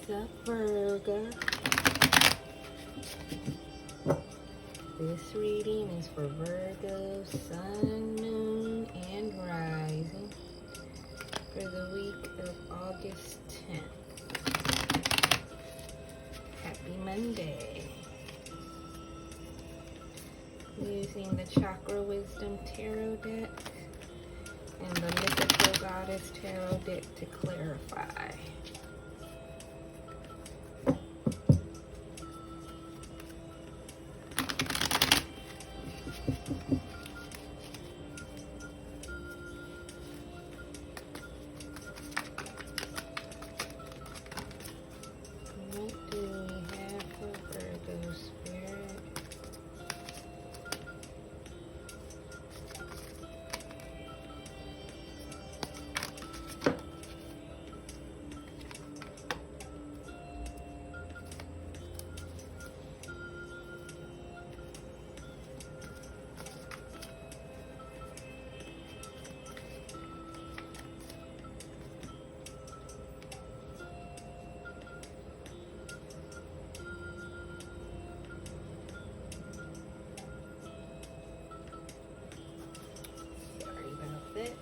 What's up, Virgo? This reading is for Virgo, Sun, Moon, and Rising for the week of August 10th. Happy Monday. Using the Chakra Wisdom Tarot deck and the Mythical Goddess Tarot deck to clarify. What do we have for Virgo Spirit?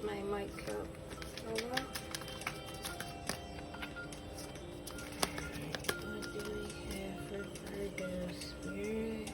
My mic cup fell off. What do we have for Virgo Spirit?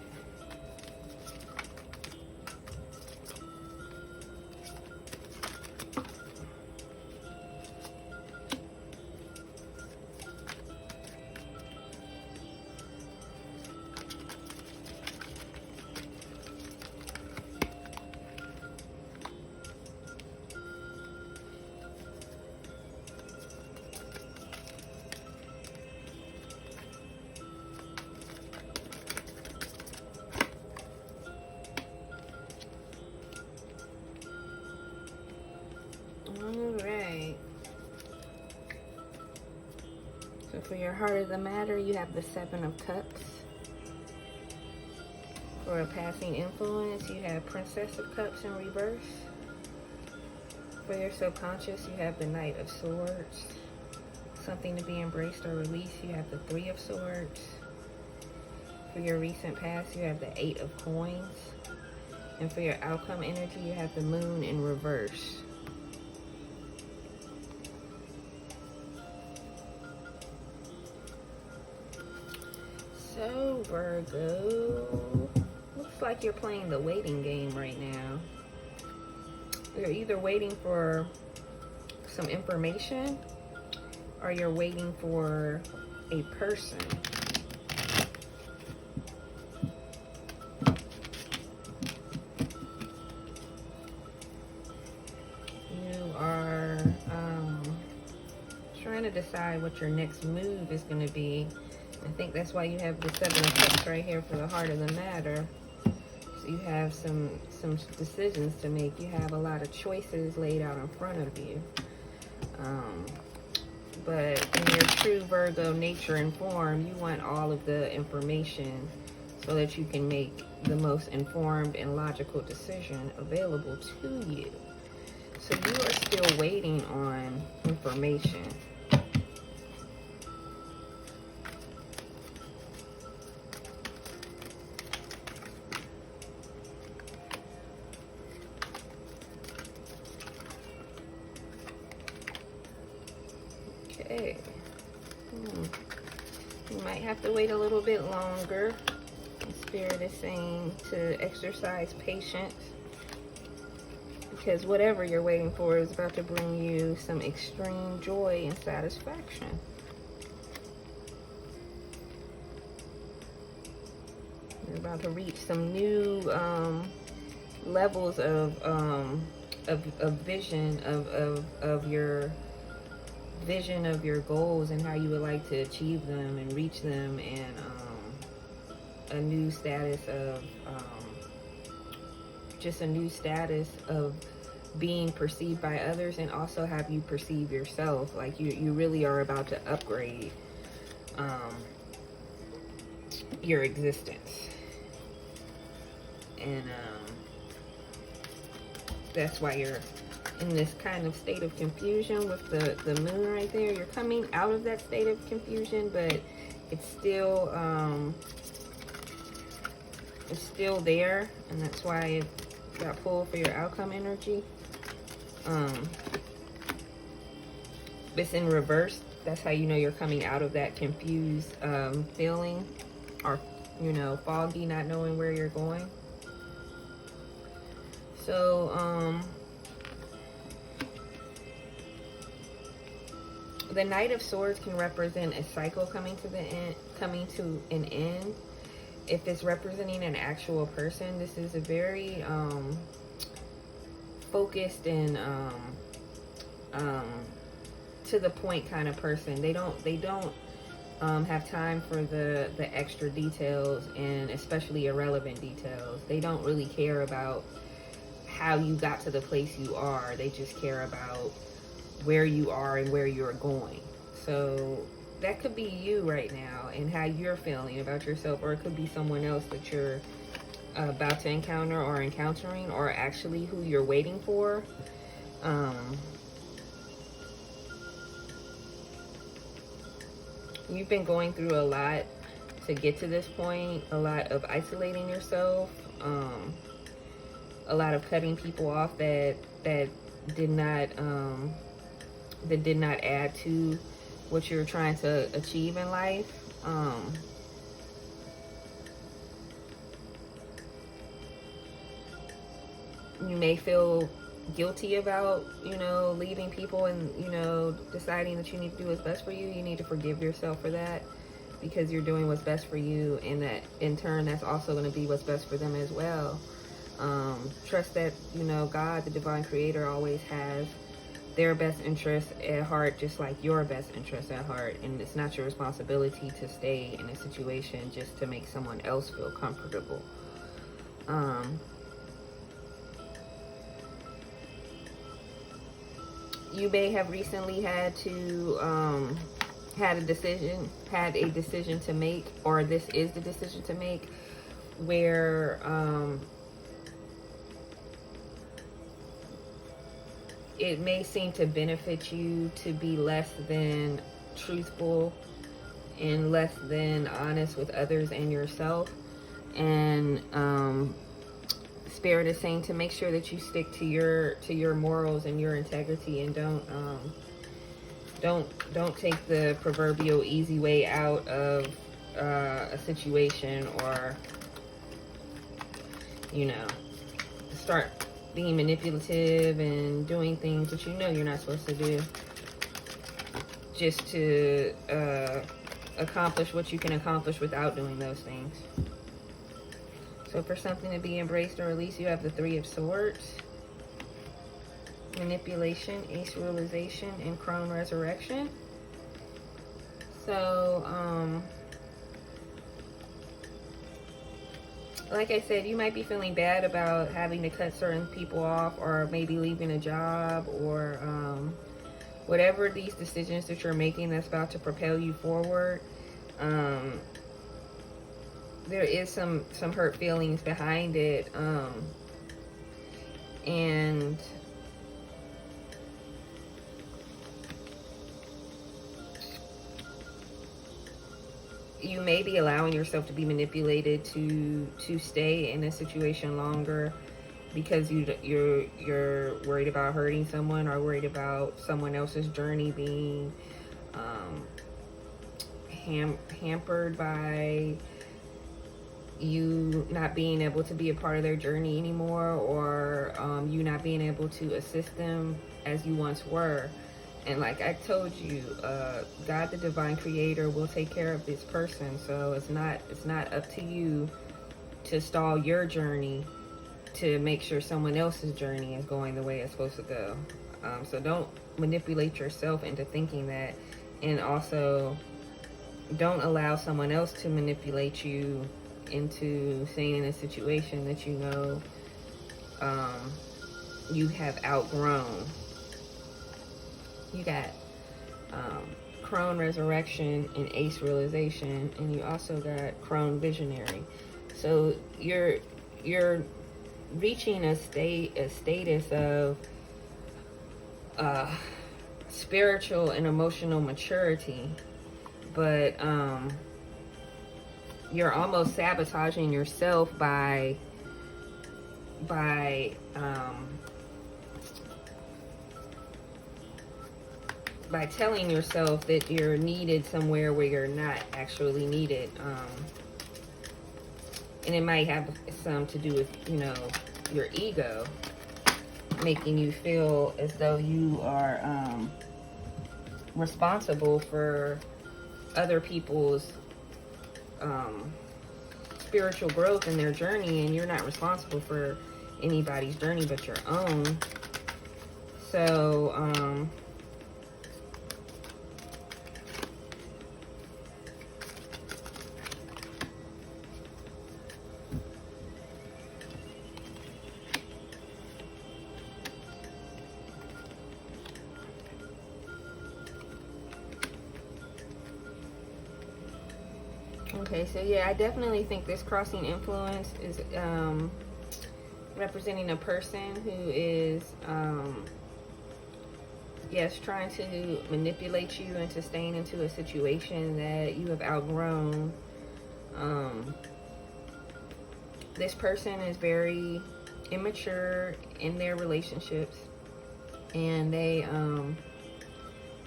Alright. So for your heart of the matter, you have the Seven of Cups. For a passing influence, you have Princess of Cups in reverse. For your subconscious, you have the Knight of Swords. Something to be embraced or released, you have the Three of Swords. For your recent past, you have the Eight of Coins. And for your outcome energy, you have the Moon in reverse. So, Virgo, looks like you're playing the waiting game right now. You're either waiting for some information or you're waiting for a person. You are trying to decide what your next move is going to be. I think that's why you have the Seven of Cups right here for the heart of the matter. So you have some decisions to make. You have a lot of choices laid out in front of you. But in your true Virgo nature and form, you want all of the information so that you can make the most informed and logical decision available to you. So you are still waiting on information. Okay. You might have to wait a little bit longer. The Spirit is saying to exercise patience, because whatever you're waiting for is about to bring you some extreme joy and satisfaction. You're about to reach some new levels of vision of your vision of your goals and how you would like to achieve them and reach them, and a new status of just a new status of being perceived by others, and also have you perceive yourself like you really are about to upgrade your existence. And that's why in this kind of state of confusion with the moon right there. You're coming out of that state of confusion, but it's still there, and that's why it got pulled for your outcome energy. It's in reverse. That's how you know you're coming out of that confused feeling, or, you know, foggy, not knowing where you're going. So, the Knight of Swords can represent a cycle coming to an end. If it's representing an actual person, this is a very focused and to the point kind of person. They don't have time for the extra details, and especially irrelevant details. They don't really care about how you got to the place you are. They just care about where you are and where you're going. So that could be you right now and how you're feeling about yourself, or it could be someone else that you're about to encounter or encountering, or actually who you're waiting for. You've been going through a lot to get to this point, a lot of isolating yourself, a lot of cutting people off that did not add to what you're trying to achieve in life. You may feel guilty about, you know, leaving people and, you know, deciding that you need to do what's best for you. You need to forgive yourself for that, because you're doing what's best for you, and that in turn that's also going to be what's best for them as well. Trust that, you know, God, the divine creator, always has their best interest at heart, just like your best interest at heart. And it's not your responsibility to stay in a situation just to make someone else feel comfortable. You may have recently had to had a decision to make, or this is the decision to make, where it may seem to benefit you to be less than truthful and less than honest with others and yourself. And Spirit is saying to make sure that you stick to your morals and your integrity, and don't take the proverbial easy way out of a situation, or, you know, start being manipulative and doing things that you know you're not supposed to do just to accomplish what you can accomplish without doing those things. So for something to be embraced or released, you have the Three of Swords, manipulation, Ace realization, and Crone resurrection. So like I said, you might be feeling bad about having to cut certain people off, or maybe leaving a job, or whatever these decisions that you're making that's about to propel you forward. There is some hurt feelings behind it, and you may be allowing yourself to be manipulated to stay in a situation longer, because you're worried about hurting someone, or worried about someone else's journey being hampered by you not being able to be a part of their journey anymore, or you not being able to assist them as you once were. And like I told you, God, the divine creator, will take care of this person. So it's not up to you to stall your journey to make sure someone else's journey is going the way it's supposed to go. So don't manipulate yourself into thinking that, and also don't allow someone else to manipulate you into staying in a situation that you know you have outgrown. You got Crone resurrection and Ace realization, and you also got Crone visionary. So you're reaching a status of spiritual and emotional maturity, but you're almost sabotaging yourself by telling yourself that you're needed somewhere where you're not actually needed. And it might have some to do with, you know, your ego, making you feel as though you are responsible for other people's spiritual growth in their journey, and you're not responsible for anybody's journey but your own. So okay, so yeah, I definitely think this crossing influence is representing a person who is, yes, trying to manipulate you into staying into a situation that you have outgrown. This person is very immature in their relationships, and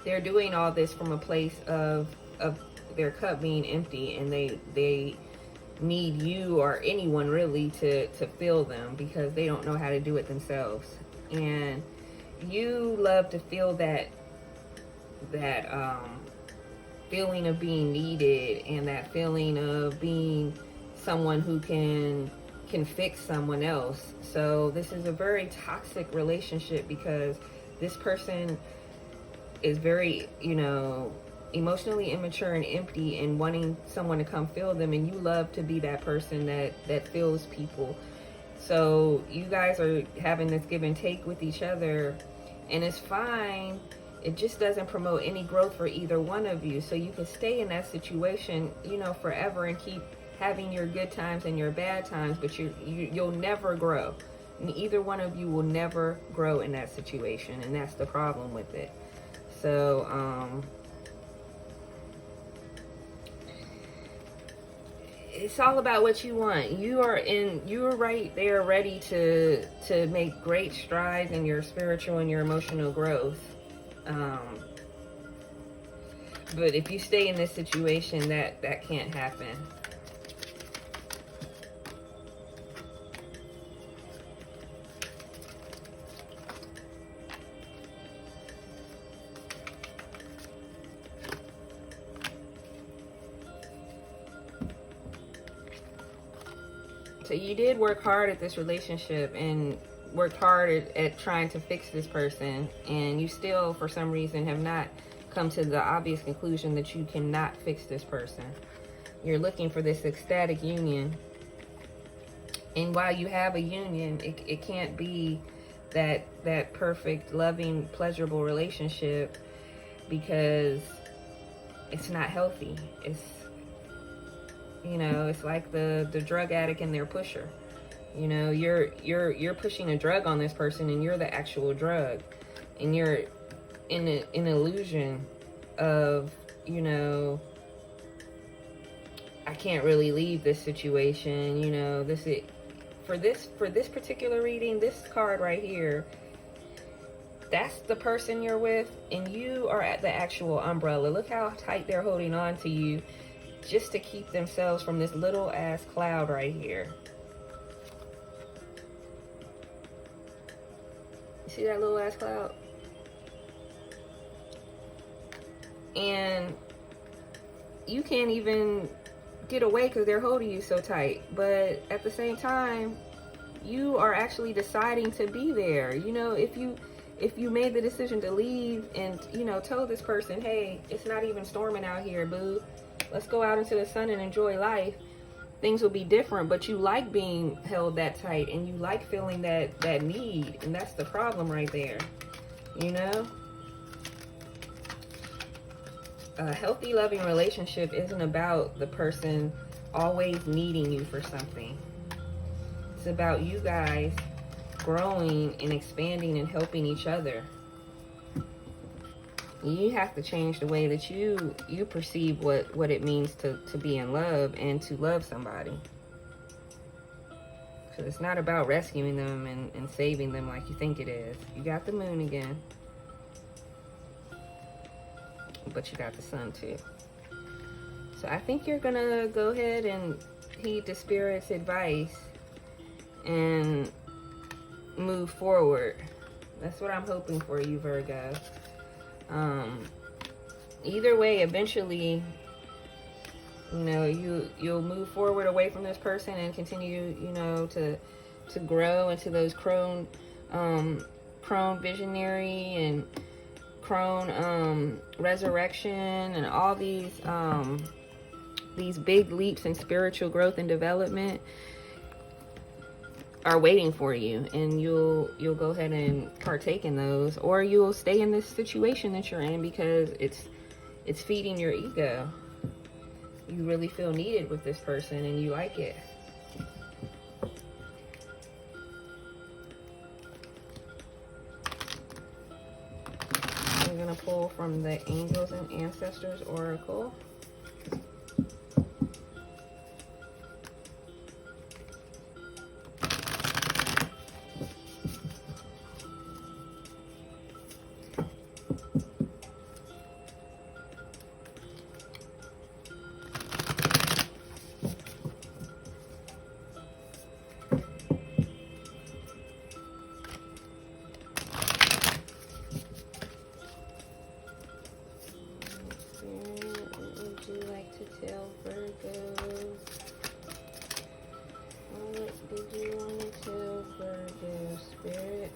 they're doing all this from a place of their cup being empty, and they need you or anyone really to fill them, because they don't know how to do it themselves. And you love to feel that feeling of being needed, and that feeling of being someone who can fix someone else. So this is a very toxic relationship, because this person is very, you know, emotionally immature and empty, and wanting someone to come fill them, and you love to be that person that fills people. So you guys are having this give and take with each other, and it's fine. It just doesn't promote any growth for either one of you. So you can stay in that situation, you know, forever, and keep having your good times and your bad times, but you'll never grow. And either one of you will never grow in that situation, and that's the problem with it. So it's all about what you want. You're right there, ready to make great strides in your spiritual and your emotional growth. But if you stay in this situation, that can't happen. So you did work hard at this relationship, and worked hard at trying to fix this person, and you still, for some reason, have not come to the obvious conclusion that you cannot fix this person. You're looking for this ecstatic union, and while you have a union, it can't be that perfect, loving, pleasurable relationship, because it's not healthy. It's, you know, it's like the drug addict and their pusher. You know, you're pushing a drug on this person, and you're the actual drug, and you're in an illusion of, you know, I can't really leave this situation. You know, for this particular reading, this card right here, that's the person you're with, and you are at the actual umbrella. Look how tight they're holding on to you, just to keep themselves from this little ass cloud right here. You see that little ass cloud? And you can't even get away because they're holding you so tight. But at the same time, you are actually deciding to be there. You know, if you made the decision to leave and, you know, tell this person, hey, it's not even storming out here, boo. Let's go out into the sun and enjoy life. Things will be different, but you like being held that tight, and you like feeling that need, and that's the problem right there, you know? A healthy, loving relationship isn't about the person always needing you for something. It's about you guys growing and expanding and helping each other. You have to change the way that you perceive what it means to be in love and to love somebody. So it's not about rescuing them and saving them like you think it is. You got the moon again, but you got the sun too. So I think you're gonna go ahead and heed the Spirit's advice and move forward. That's what I'm hoping for you, Virgo. Either way, eventually, you know, you'll move forward away from this person and continue, you know, to grow into those crone visionary and crone resurrection and all these big leaps in spiritual growth and development are waiting for you, and you'll go ahead and partake in those, or you'll stay in this situation that you're in because it's feeding your ego. You really feel needed with this person and you like it. We're gonna pull from the Angels and Ancestors Oracle. Tell Virgo, what did you want to tell Virgo, Spirit?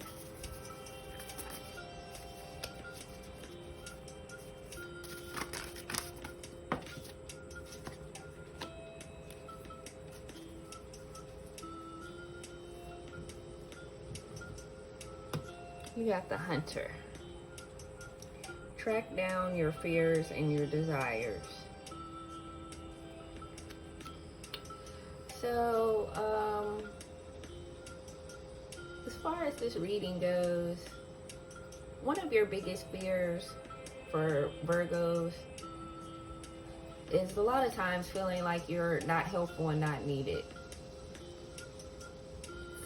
You got the Hunter. Track down your fears and your desires. So, as far as this reading goes, one of your biggest fears for Virgos is a lot of times feeling like you're not helpful and not needed.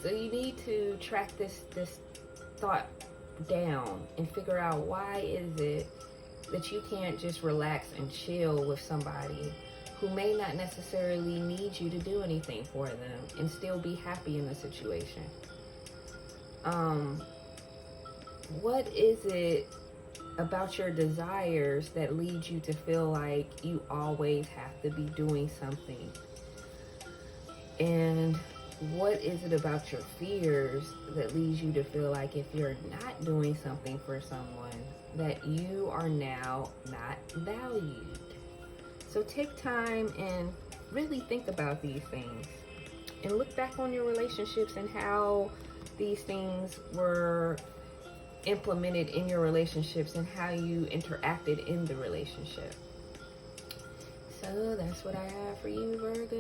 So you need to track this thought down and figure out, why is it that you can't just relax and chill with somebody who may not necessarily need you to do anything for them and still be happy in the situation? What is it about your desires that leads you to feel like you always have to be doing something? And what is it about your fears that leads you to feel like if you're not doing something for someone, that you are now not valued? So take time and really think about these things and look back on your relationships and how these things were implemented in your relationships and how you interacted in the relationship. So that's what I have for you, Virgo.